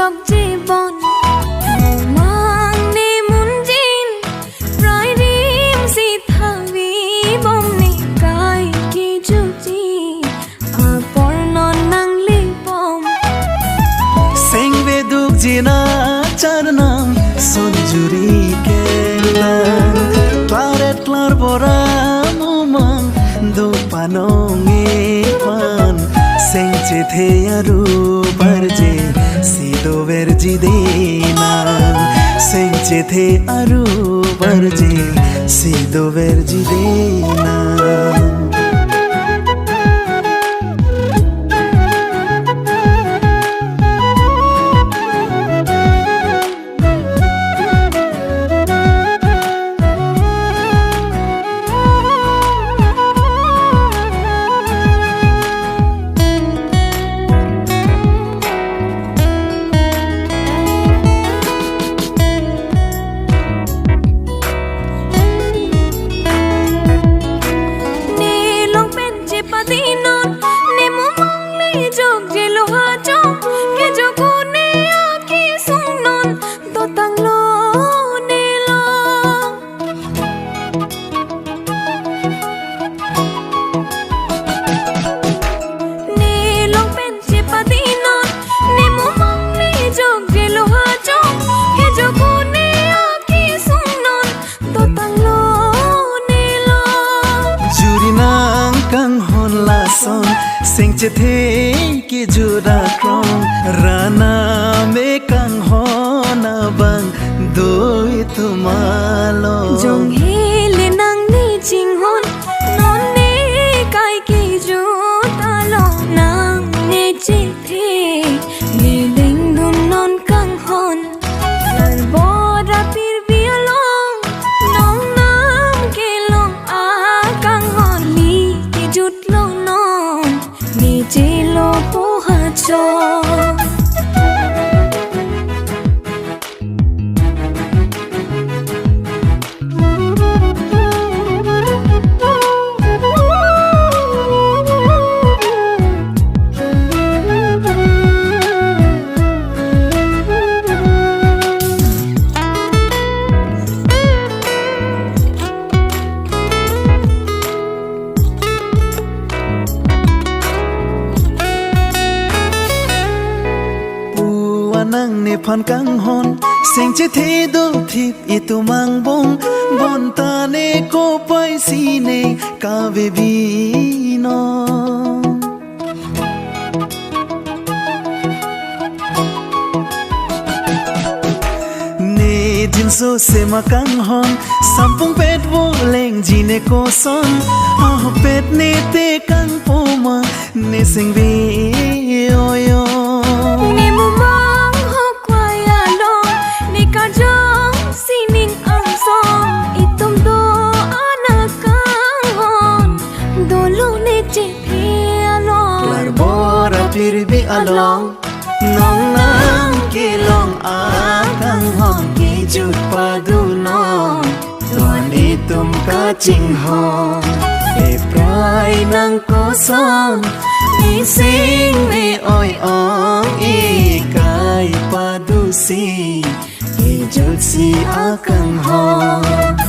dọc Jibon mang ni muốn jin roi rim si thawi bom ni kai ki chuti a por non nang li bom seng ve duk jina charnam sonjuri kelan claret klar bora momang do panong pan seng che the aru barje sido verji dena seng che the aru barje sido verji dena sing che the ki jura krong rana me kang hona bang doi tumalo jong he le nang ni ching hon non ne kai ki ju ta lo nang ne che the ne ding dun non kang hon lan bo ra pir bi along nong nam ke long a kang hon li ki jut lo non ni che lo po ha cho nang ne phan kang hon seng che the do thip I tu mang bong bon ta ne ko pai si ne ka ve bi no ne jin so se ma kang hon sampung pet wo leng ji ne ko son a pet ne te kang po ma ne seng ve oyo ne mu pir bi along nong nang ke long a kang hon ki jut pa du non tuani tum ka ching hon e prai nang ko son ni sing me oi ong e kai pa du si ki jut si a kang hon